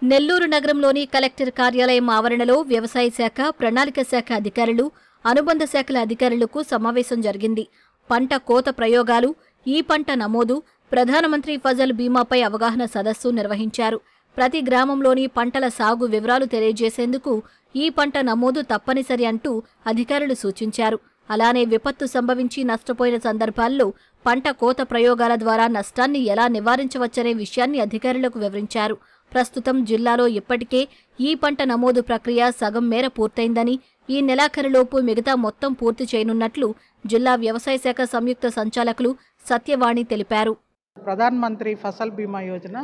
నెల్లూరు నగరంలోని కలెక్టర్ కార్యాలయం ఆవరణలో వ్యవసాయ శాఖ, ప్రణాళిక శాఖ అధికారులు, అనుబంధ శాఖల అధికారులకు సమావేశం జరిగింది. పంట కోత ప్రయోగాలు, ఈ పంట నమోదు, ప్రధానమంత్రి ఫసల్ బీమాపై అవగాహన సదస్సు నిర్వహించారు. ప్రతి గ్రామంలోని పంటల సాగు వివరాలు తెలియజేసేందుకు ఈ పంట నమోదు తప్పనిసరి అంటూ అధికారులు సూచించారు. అలానే విపత్తు సంభవించి నష్టపోయిన సందర్భాల్లో పంట కోత ప్రయోగాల ద్వారా నష్టాన్ని ఎలా నివారించవచ్చనే విషయాన్ని అధికారులకు వివరించారు. ప్రస్తుతం జిల్లాలో ఇప్పటికే ఈ పంట నమోదు ప్రక్రియ సగం మేర పూర్తయిందని, ఈ నెలాఖరులోపు మిగతా మొత్తం పూర్తి చేయనున్నట్లు జిల్లా వ్యవసాయ శాఖ సంయుక్త సంచాలకులు సత్యవాణి తెలిపారు. ప్రధాన్ మంత్రి ఫసల్ బీమా యోజన,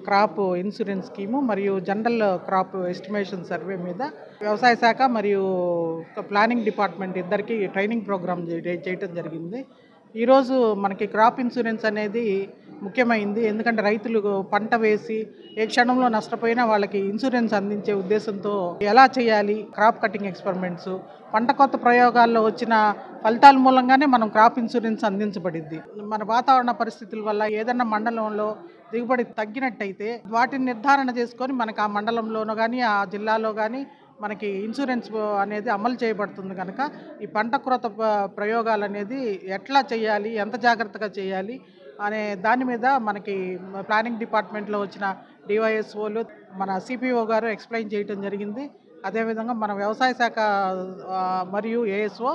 క్రాప్ ఇన్సూరెన్స్ స్కీము మరియు జనరల్ క్రాప్ ఎస్టిమేషన్ సర్వే మీద వ్యవసాయ శాఖ మరియు ప్లానింగ్ డిపార్ట్మెంట్ ఇద్దరికి ట్రైనింగ్ ప్రోగ్రామ్ చేయడం జరిగింది. ఈరోజు మనకి క్రాప్ ఇన్సూరెన్స్ అనేది ముఖ్యమైంది. ఎందుకంటే రైతులు పంట వేసి ఏ క్షణంలో నష్టపోయినా వాళ్ళకి ఇన్సూరెన్స్ అందించే ఉద్దేశంతో ఎలా చేయాలి, క్రాప్ కటింగ్ ఎక్స్పెరిమెంట్స్, పంట కొత్త ప్రయోగాల్లో వచ్చిన ఫలితాల మూలంగానే మనం క్రాప్ ఇన్సూరెన్స్ అందించబడింది. మన వాతావరణ పరిస్థితుల వల్ల ఏదన్నా మండలంలో దిగుబడి తగ్గినట్టయితే వాటిని నిర్ధారణ చేసుకొని మనకు ఆ మండలంలోనూ కానీ ఆ జిల్లాలో కానీ మనకి ఇన్సూరెన్స్ అనేది అమలు చేయబడుతుంది. కనుక ఈ పంట కొరత ప్రయోగాలు అనేది ఎట్లా చేయాలి, ఎంత జాగ్రత్తగా చేయాలి అనే దాని మీద మనకి ప్లానింగ్ డిపార్ట్మెంట్లో వచ్చిన డివైఎస్ఓలు, మన సిపిఓ గారు ఎక్స్ప్లెయిన్ చేయడం జరిగింది. అదేవిధంగా మన వ్యవసాయ శాఖ మరియు ఏఎస్ఓ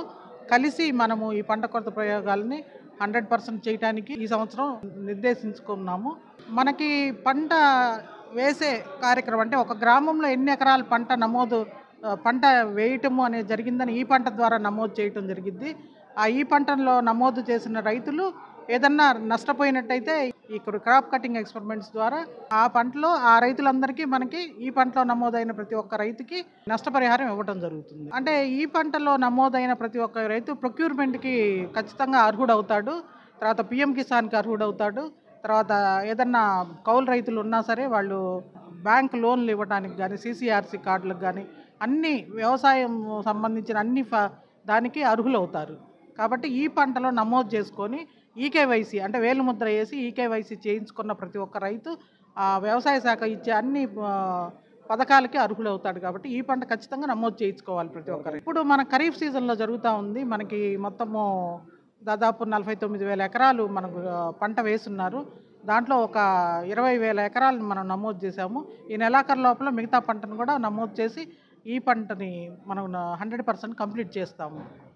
కలిసి మనము ఈ పంట కొరత ప్రయోగాలని 100% చేయడానికి ఈ సంవత్సరం నిర్దేశించుకున్నాము. మనకి పంట వేసే కార్యక్రమం అంటే ఒక గ్రామంలో ఎన్ని ఎకరాల పంట వేయటము అనేది జరిగిందని ఈ పంట ద్వారా నమోదు చేయటం జరిగింది. ఈ పంటలో నమోదు చేసిన రైతులు ఏదన్నా నష్టపోయినట్టయితే ఈ క్రాప్ కటింగ్ ఎక్స్పెరిమెంట్స్ ద్వారా ఆ పంటలో ఆ రైతులందరికీ మనకి ఈ పంటలో నమోదైన ప్రతి ఒక్క రైతుకి నష్టపరిహారం ఇవ్వడం జరుగుతుంది. అంటే ఈ పంటలో నమోదైన ప్రతి ఒక్క రైతు ప్రొక్యూర్మెంట్కి ఖచ్చితంగా అర్హుడవుతాడు. తర్వాత పిఎం కిసాన్కి అర్హుడవుతాడు. తర్వాత ఏదన్నా కౌలు రైతులు ఉన్నా సరే వాళ్ళు బ్యాంక్ లోన్లు ఇవ్వడానికి కానీ, సిసిఆర్సి కార్డులకు కానీ అన్ని వ్యవసాయం సంబంధించిన అన్ని దానికి అర్హులవుతారు. కాబట్టి ఈ పంటలో నమోదు చేసుకొని ఈకేవైసీ అంటే వేలుముద్ర వేసి ఈకేవైసీ చేయించుకున్న ప్రతి ఒక్క రైతు వ్యవసాయ శాఖ ఇచ్చే అన్ని పథకాలకి అర్హులవుతాడు. కాబట్టి ఈ పంట ఖచ్చితంగా నమోదు చేయించుకోవాలి ప్రతి ఒక్కరు. ఇప్పుడు మన ఖరీఫ్ సీజన్లో జరుగుతూ ఉంది. మనకి మొత్తము దాదాపు 49,000 ఎకరాలు మనకు పంట వేస్తున్నారు. దాంట్లో ఒక 20,000 ఎకరాలను మనం నమోదు చేసాము. ఈ నెలాఖరు లోపల మిగతా పంటను కూడా నమోదు చేసి ఈ పంటని మనం 100% కంప్లీట్ చేస్తాము.